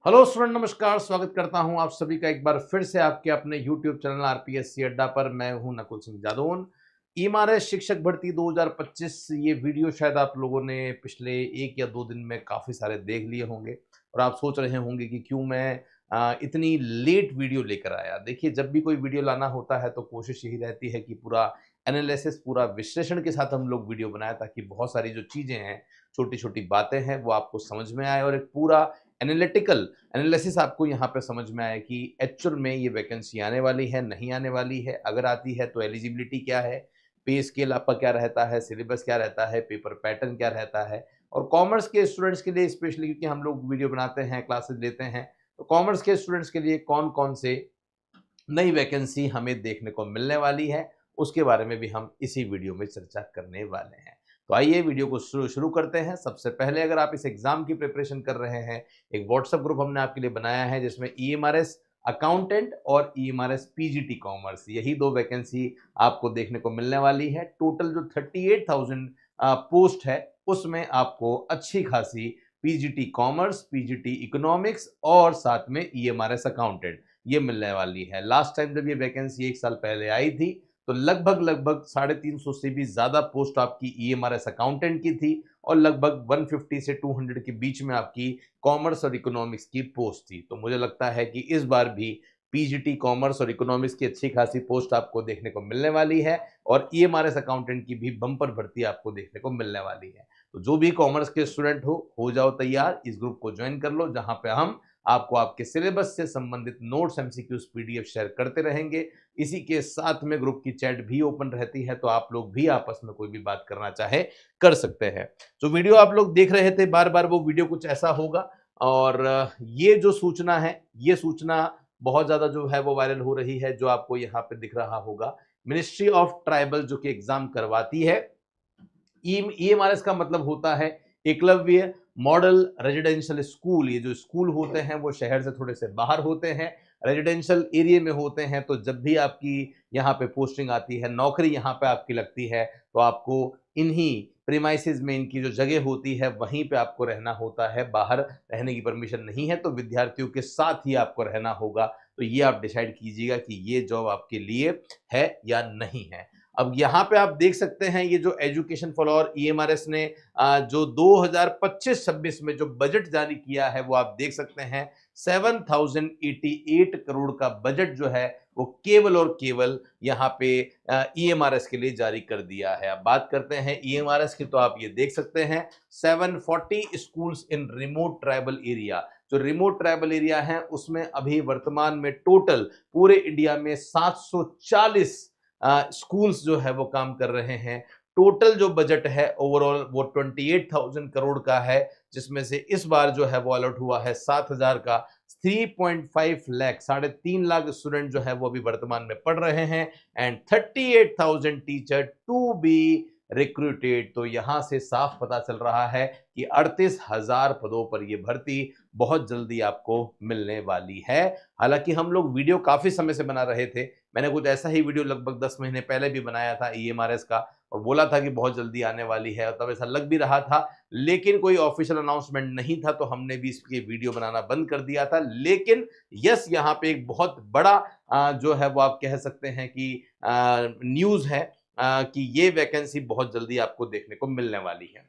Hello student, नमस्कार। स्वागत करता हूं आप सभी का एक बार फिर से आपके अपने YouTube चैनल आरपीएससी अड्डा पर। मैं हूं नकुल सिंह जादौन। ईएमआरएस शिक्षक भर्ती 2025 ये वीडियो शायद आप लोगों ने पिछले 1 या 2 दिन में काफ़ी सारे देख लिए होंगे और आप सोच रहे होंगे कि क्यों मैं इतनी लेट वीडियो लेकर आया। देखिए, जब भी कोई वीडियो लाना होता है तो कोशिश यही रहती है कि पूरा एनालिसिस, पूरा विश्लेषण के साथ हम लोग वीडियो बनाएं, ताकि बहुत सारी जो चीज़ें हैं, छोटी-छोटी बातें हैं, वो आपको समझ में आए और एक पूरा एनालिटिकल एनालिसिस आपको यहाँ पे समझ में आए कि एक्चुअल में ये वैकेंसी आने वाली है, नहीं आने वाली है, अगर आती है तो एलिजिबिलिटी क्या है, पे स्केल आपका क्या रहता है, सिलेबस क्या रहता है, पेपर पैटर्न क्या रहता है। और कॉमर्स के स्टूडेंट्स के लिए स्पेशली, क्योंकि हम लोग वीडियो बनाते हैं, क्लासेस लेते हैं, तो कॉमर्स के स्टूडेंट्स के लिए कौन-कौन से नई वैकेंसी हमें देखने को मिलने वाली है, उसके बारे में भी हम इसी वीडियो में चर्चा करने वाले हैं। तो आइए वीडियो को शुरू करते हैं। सबसे पहले, अगर आप इस एग्जाम की प्रिपरेशन कर रहे हैं, एक व्हाट्सएप ग्रुप हमने आपके लिए बनाया है जिसमें ईएमआरएस अकाउंटेंट और ईएमआरएस पीजीटी कॉमर्स, यही 2 वैकेंसी आपको देखने को मिलने वाली है। टोटल जो 38,000 पोस्ट है, उसमें आपको अच्छी खासी पीजीटी कॉमर्स, पीजीटी इकोनॉमिक्स और साथ में ईएमआरएस अकाउंटेंट ये मिलने वाली है। लास्ट टाइम जब ये वैकेंसी 1 साल पहले आई थी, तो लगभग 350 से भी ज़्यादा पोस्ट आपकी ईएमआरएस अकाउंटेंट की थी और लगभग 150 से 200 के बीच में आपकी कॉमर्स और इकोनॉमिक्स की पोस्ट थी। तो मुझे लगता है कि इस बार भी पीजीटी कॉमर्स और इकोनॉमिक्स की अच्छी खासी पोस्ट आपको देखने को मिलने वाली है और ईएमआरएस अकाउंटेंट की भी बम्पर भर्ती आपको देखने को मिलने वाली है। तो जो भी कॉमर्स के स्टूडेंट हो जाओ तैयार, इस ग्रुप को ज्वाइन कर लो, जहां पे हम आपको आपके सिलेबस से संबंधित नोट्स, एमसीक्यूज, पीडीएफ शेयर करते रहेंगे। इसी के साथ में ग्रुप की चैट भी ओपन रहती है, तो आप लोग भी आपस में कोई भी बात करना चाहे कर सकते हैं। जो वीडियो आप लोग देख रहे थे बार बार, वो वीडियो कुछ ऐसा होगा और ये जो सूचना है, ये सूचना बहुत ज्यादा जो है वो वायरल हो रही है, जो आपको यहाँ पे दिख रहा होगा। मिनिस्ट्री ऑफ ट्राइबल जो कि एग्जाम करवाती है, ईएमआरएस का मतलब होता है एकलव्य मॉडल रेजिडेंशियल स्कूल। ये जो स्कूल होते हैं वो शहर से थोड़े से बाहर होते हैं, रेजिडेंशियल एरिया में होते हैं। तो जब भी आपकी यहाँ पे पोस्टिंग आती है, नौकरी यहाँ पे आपकी लगती है, तो आपको इन्हीं प्रीमाइसेस में, इनकी जो जगह होती है वहीं पे आपको रहना होता है। बाहर रहने की परमिशन नहीं है, तो विद्यार्थियों के साथ ही आपको रहना होगा। तो ये आप डिसाइड कीजिएगा कि ये जॉब आपके लिए है या नहीं है। अब यहाँ पे आप देख सकते हैं, ये जो एजुकेशन फॉर ऑल ईएमआरएस ने जो 2025-26 में जो बजट जारी किया है, वो आप देख सकते हैं 7088 करोड़ का बजट जो है वो केवल और केवल यहाँ पे ईएमआरएस के लिए जारी कर दिया है। अब बात करते हैं ईएमआरएस की, तो आप ये देख सकते हैं 740 schools in remote tribal area. जो रिमोट ट्राइबल एरिया है, उसमें अभी वर्तमान में टोटल पूरे इंडिया में 740 स्कूल्स जो है वो काम कर रहे हैं। टोटल जो बजट है ओवरऑल वो 28,000 करोड़ का है, जिसमें से इस बार जो है वो अलॉट हुआ है 7,000 का। 3.5 लाख, 3.5 लाख स्टूडेंट जो है वो अभी वर्तमान में पढ़ रहे हैं and 38,000 teacher to be recruited. तो यहां से साफ पता चल रहा है कि 38,000 पदों पर यह भर्ती बहुत जल्दी आपको मिलने वाली है। हालांकि हम लोग वीडियो काफी समय से बना रहे थे, मैंने कुछ ऐसा ही वीडियो लगभग 10 महीने पहले भी बनाया था ईएमआरएस का और बोला था कि बहुत जल्दी आने वाली है, और तब ऐसा लग भी रहा था, लेकिन कोई ऑफिशियल अनाउंसमेंट नहीं था, तो हमने भी इसकी वीडियो बनाना बंद कर दिया था। लेकिन यस, यहाँ पे एक बहुत बड़ा जो है वो आप कह सकते हैं कि न्यूज है कि ये वैकेंसी बहुत जल्दी आपको देखने को मिलने वाली है।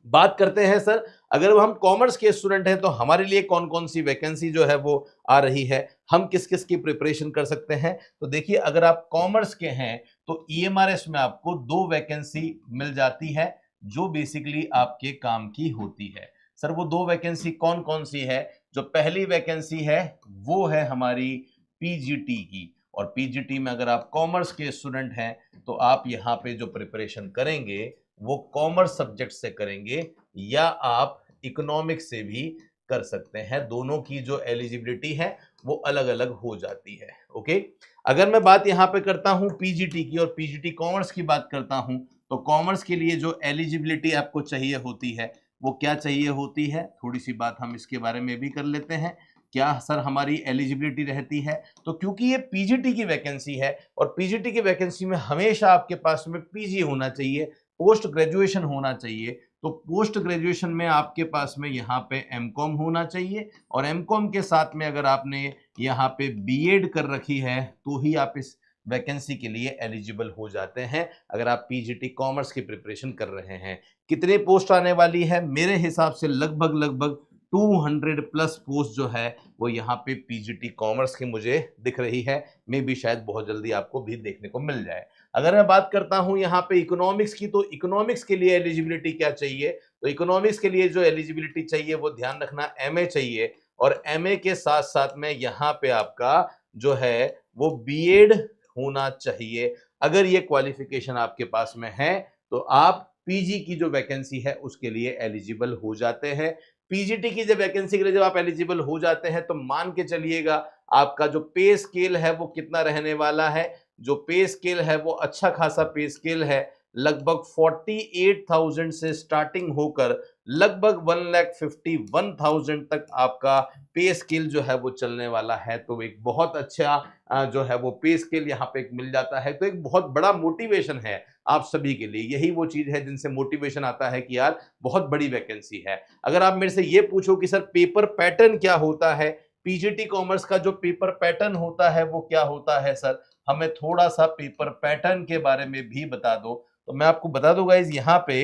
बात करते हैं सर, अगर हम कॉमर्स के स्टूडेंट हैं तो हमारे लिए कौन कौन सी वैकेंसी जो है वो आ रही है, हम किस किस की प्रिपरेशन कर सकते हैं। तो देखिए, अगर आप कॉमर्स के हैं तो ईएमआरएस में आपको 2 वैकेंसी मिल जाती है, जो बेसिकली आपके काम की होती है। सर, वो 2 वैकेंसी कौन कौन सी है? जो पहली वैकेंसी है वो है हमारी पीजीटी की, और पीजीटी में अगर आप कॉमर्स के स्टूडेंट हैं तो आप यहाँ पे जो प्रिपरेशन करेंगे वो कॉमर्स सब्जेक्ट से करेंगे या आप इकोनॉमिक्स से भी कर सकते हैं। दोनों की जो एलिजिबिलिटी है वो अलग अलग हो जाती है। ओके, अगर मैं बात यहाँ पे करता हूँ पीजीटी की और पीजीटी कॉमर्स की बात करता हूँ, तो कॉमर्स के लिए जो एलिजिबिलिटी आपको चाहिए होती है वो क्या चाहिए होती है, थोड़ी सी बात हम इसके बारे में भी कर लेते हैं। क्या सर हमारी एलिजिबिलिटी रहती है? तो क्योंकि ये पीजीटी की वैकेंसी है और पीजीटी की वैकेंसी में हमेशा आपके पास में पीजी होना चाहिए, पोस्ट ग्रेजुएशन होना चाहिए, तो पोस्ट ग्रेजुएशन में आपके पास में यहाँ पे एमकॉम होना चाहिए, और एमकॉम के साथ में अगर आपने यहाँ पे बीएड कर रखी है तो ही आप इस वैकेंसी के लिए एलिजिबल हो जाते हैं, अगर आप पीजीटी कॉमर्स की प्रिपरेशन कर रहे हैं। कितने पोस्ट आने वाली है? मेरे हिसाब से लगभग 200 प्लस पोस्ट जो है वो यहाँ पे पीजीटी कॉमर्स की मुझे दिख रही है। मे भी शायद बहुत जल्दी आपको भी देखने को मिल जाए। अगर मैं बात करता हूं यहाँ पे इकोनॉमिक्स की, तो इकोनॉमिक्स के लिए एलिजिबिलिटी क्या चाहिए? तो इकोनॉमिक्स के लिए जो एलिजिबिलिटी चाहिए वो ध्यान रखना, एमए चाहिए, और एमए के साथ साथ में यहाँ पे आपका जो है वो बीएड होना चाहिए। अगर ये क्वालिफिकेशन आपके पास में है तो आप पीजी की जो वैकेंसी है उसके लिए एलिजिबल हो जाते हैं। पीजीटी की जब वैकेंसी के लिए जब आप एलिजिबल हो जाते हैं तो मान के चलिएगा आपका जो पे स्केल है वो कितना रहने वाला है। जो पे स्केल है वो अच्छा खासा पे स्केल है, लगभग 48,000 से स्टार्टिंग होकर लगभग 1,51,000 तक आपका पे स्केल जो है वो चलने वाला है। तो एक बहुत अच्छा जो है वो पे स्केल यहाँ पे एक मिल जाता है, तो एक बहुत बड़ा मोटिवेशन है आप सभी के लिए। यही वो चीज है जिनसे मोटिवेशन आता है कि यार बहुत बड़ी वैकेंसी है। अगर आप मेरे से ये पूछो कि सर पेपर पैटर्न क्या होता है, पीजीटी कॉमर्स का जो पेपर पैटर्न होता है वो क्या होता है सर, हमें थोड़ा सा पेपर पैटर्न के बारे में भी बता दो। तो मैं आपको बता दूं गाइस, यहाँ पे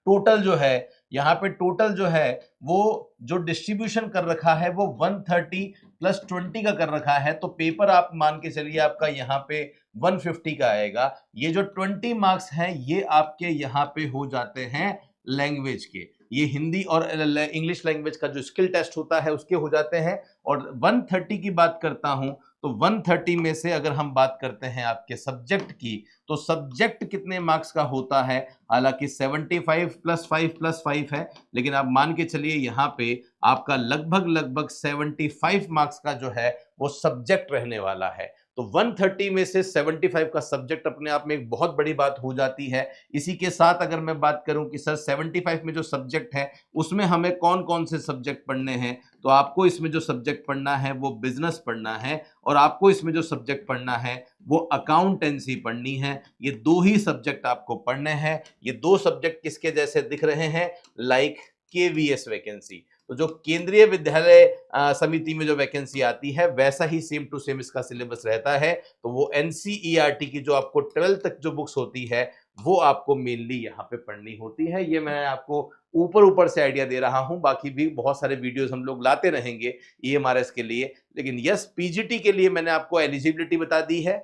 टोटल जो है, यहाँ पे टोटल जो है वो जो डिस्ट्रीब्यूशन कर रखा है वो 130 प्लस 20 का कर रखा है। तो पेपर आप मान के चलिए आपका यहाँ पे 150 का आएगा। ये जो 20 मार्क्स हैं ये आपके यहाँ पे हो जाते हैं लैंग्वेज के, ये हिंदी और इंग्लिश लैंग्वेज का जो स्किल टेस्ट होता है उसके हो जाते हैं। और 130 की बात करता हूं तो 130 में से अगर हम बात करते हैं आपके सब्जेक्ट की, तो सब्जेक्ट कितने मार्क्स का होता है? हालांकि 75 प्लस 5 प्लस 5 है, लेकिन आप मान के चलिए यहाँ पे आपका लगभग 75 मार्क्स का जो है वो सब्जेक्ट रहने वाला है। तो 130 में से 75 का सब्जेक्ट अपने आप में एक बहुत बड़ी बात हो जाती है। इसी के साथ अगर मैं बात करूं कि सर 75 में जो सब्जेक्ट है उसमें हमें कौन कौन से सब्जेक्ट पढ़ने हैं, तो आपको इसमें जो सब्जेक्ट पढ़ना है वो बिजनेस पढ़ना है, और आपको इसमें जो सब्जेक्ट पढ़ना है वो अकाउंटेंसी पढ़नी है। ये दो ही सब्जेक्ट आपको पढ़ने हैं। ये दो सब्जेक्ट किसके जैसे दिख रहे हैं? Like KVS vacancy. तो जो केंद्रीय विद्यालय समिति में जो वैकेंसी आती है वैसा ही सेम टू सेम इसका सिलेबस रहता है। तो वो एनसीईआरटी की जो आपको 12th तक जो बुक्स होती है वो आपको मेनली यहाँ पे पढ़नी होती है। ये मैं आपको ऊपर से आइडिया दे रहा हूं, बाकी भी बहुत सारे वीडियोस हम लोग लाते रहेंगे ईएमआरएस के लिए। लेकिन यस, पीजीटी के लिए मैंने आपको एलिजिबिलिटी बता दी है।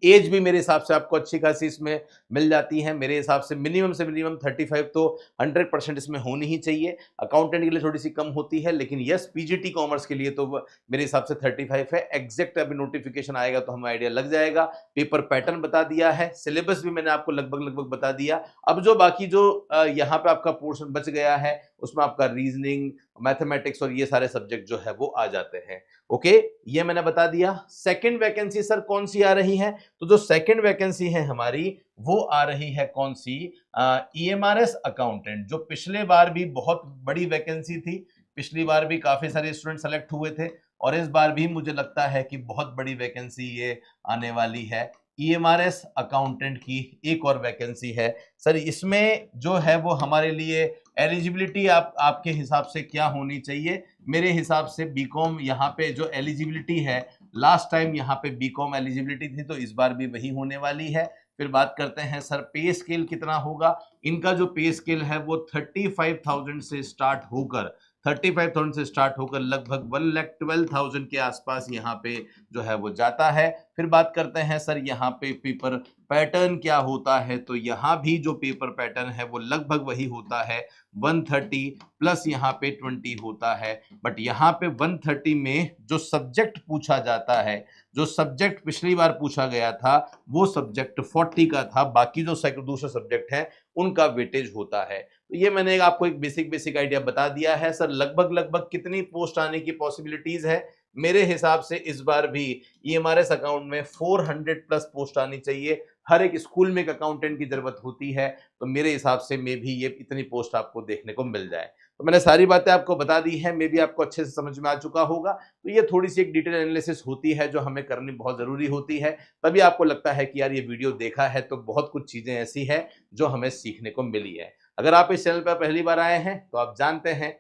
एज भी मेरे हिसाब से आपको अच्छी खासी इसमें मिल जाती है। मेरे हिसाब से मिनिमम 35 तो 100% इसमें होनी ही चाहिए। अकाउंटेंट के लिए थोड़ी सी कम होती है, लेकिन यस पीजीटी कॉमर्स के लिए तो मेरे हिसाब से 35 है। एग्जैक्ट अभी नोटिफिकेशन आएगा तो हमें आइडिया लग जाएगा। पेपर पैटर्न बता दिया है, सिलेबस भी मैंने आपको लगभग बता दिया। अब जो बाकी जो यहाँ पे आपका पोर्शन बच गया है उसमें आपका रीजनिंग, मैथमेटिक्स और ये सारे सब्जेक्ट जो है वो आ जाते हैं। ओके, ये मैंने बता दिया। सेकंड वैकेंसी सर कौन सी आ रही है? तो जो सेकंड वैकेंसी है हमारी वो आ रही है कौन सी? ईएमआरएस अकाउंटेंट, जो पिछले बार भी बहुत बड़ी वैकेंसी थी। पिछली बार भी काफी सारे स्टूडेंट सेलेक्ट हुए थे और इस बार भी मुझे लगता है कि बहुत बड़ी वैकेंसी ये आने वाली है। ईएमआरएस अकाउंटेंट की एक और वैकेंसी है सर। इसमें जो है वो हमारे लिए एलिजिबिलिटी आपके हिसाब से क्या होनी चाहिए? मेरे हिसाब से बीकॉम यहाँ पे जो एलिजिबिलिटी है, लास्ट टाइम यहाँ पे बीकॉम एलिजिबिलिटी थी तो इस बार भी वही होने वाली है। फिर बात करते हैं सर पे स्केल कितना होगा। इनका जो पे स्केल है वो 35,000 से स्टार्ट होकर 35,000 से स्टार्ट होकर लगभग 1,12,000 के आसपास यहाँ पे जो है वो जाता है। फिर बात करते हैं सर यहाँ पे पेपर पैटर्न क्या होता है। तो यहाँ भी जो पेपर पैटर्न है वो लगभग वही होता है, 130 प्लस यहाँ पे 20 होता है। बट यहाँ पे 130 में जो सब्जेक्ट पूछा जाता है, जो सब्जेक्ट पिछली बार पूछा गया था वो सब्जेक्ट 40 का था। बाकी जो दूसरे सब्जेक्ट हैं उनका वेटेज होता है। तो ये मैंने आपको एक बेसिक आइडिया बता दिया है। सर लगभग कितनी पोस्ट आने की पॉसिबिलिटीज है? मेरे हिसाब से इस बार भी ईएमआरएस अकाउंट में 400 प्लस पोस्ट आनी चाहिए। हर एक स्कूल में एक अकाउंटेंट की जरूरत होती है, तो मेरे हिसाब से मे भी ये इतनी पोस्ट आपको देखने को मिल जाए। तो मैंने सारी बातें आपको बता दी है, मे भी आपको अच्छे से समझ में आ चुका होगा। तो ये थोड़ी सी एक डिटेल एनालिसिस होती है जो हमें करनी बहुत जरूरी होती है, तभी आपको लगता है कि यार ये वीडियो देखा है तो बहुत कुछ चीजें ऐसी है जो हमें सीखने को मिली है। अगर आप इस चैनल पर पहली बार आए हैं तो आप जानते हैं,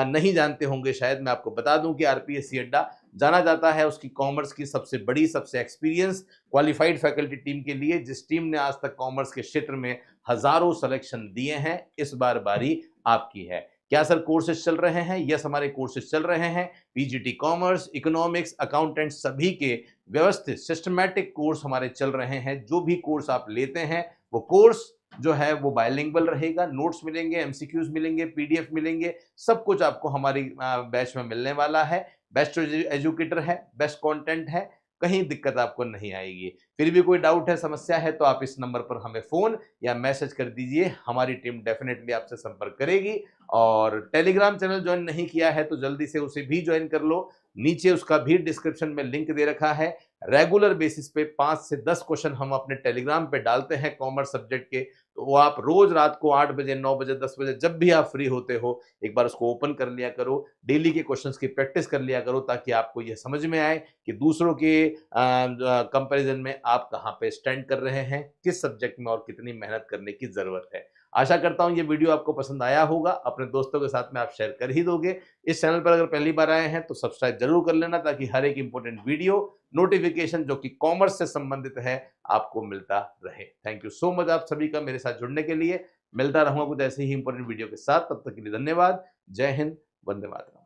नहीं जानते होंगे शायद, मैं आपको बता दूं कि आरपीएससी अड्डा जाना जाता है उसकी कॉमर्स की सबसे बड़ी, सबसे एक्सपीरियंस क्वालिफाइड फैकल्टी टीम के लिए, जिस टीम ने आज तक कॉमर्स के क्षेत्र में हजारों सिलेक्शन दिए हैं। इस बार बारी आपकी है। क्या सर कोर्सेज चल रहे हैं? यस, हमारे कोर्सेज चल रहे हैं। पीजीटी कॉमर्स, इकोनॉमिक्स, अकाउंटेंट, सभी के व्यवस्थित सिस्टमैटिक कोर्स हमारे चल रहे हैं। जो भी कोर्स आप लेते हैं वो कोर्स जो है वो बायलिंगुअल रहेगा। नोट्स मिलेंगे, एमसीक्यूज मिलेंगे, पीडीएफ मिलेंगे, सब कुछ आपको हमारी बैच में मिलने वाला है। बेस्ट एजुकेटर है, बेस्ट कंटेंट है, कहीं दिक्कत आपको नहीं आएगी। फिर भी कोई डाउट है, समस्या है, तो आप इस नंबर पर हमें फोन या मैसेज कर दीजिए, हमारी टीम डेफिनेटली आपसे संपर्क करेगी। और टेलीग्राम चैनल ज्वाइन नहीं किया है तो जल्दी से उसे भी ज्वाइन कर लो, नीचे उसका भी डिस्क्रिप्शन में लिंक दे रखा है। रेगुलर बेसिस पे 5 से 10 क्वेश्चन हम अपने टेलीग्राम पे डालते हैं कॉमर्स सब्जेक्ट के, तो वो आप रोज रात को 8 बजे, 9 बजे, 10 बजे जब भी आप फ्री होते हो एक बार उसको ओपन कर लिया करो, डेली के क्वेश्चंस की प्रैक्टिस कर लिया करो, ताकि आपको यह समझ में आए कि दूसरों के कंपैरिजन में आप कहाँ पे स्टैंड कर रहे हैं, किस सब्जेक्ट में और कितनी मेहनत करने की जरूरत है। आशा करता हूं ये वीडियो आपको पसंद आया होगा, अपने दोस्तों के साथ में आप शेयर कर ही दोगे। इस चैनल पर अगर पहली बार आए हैं तो सब्सक्राइब जरूर कर लेना, ताकि हर एक इंपॉर्टेंट वीडियो नोटिफिकेशन जो कि कॉमर्स से संबंधित है आपको मिलता रहे। थैंक यू सो मच आप सभी का मेरे साथ जुड़ने के लिए। मिलता रहूंगा कुछ ऐसे ही इंपॉर्टेंट वीडियो के साथ, तब तक के लिए धन्यवाद। जय हिंद, वंदे मातरम।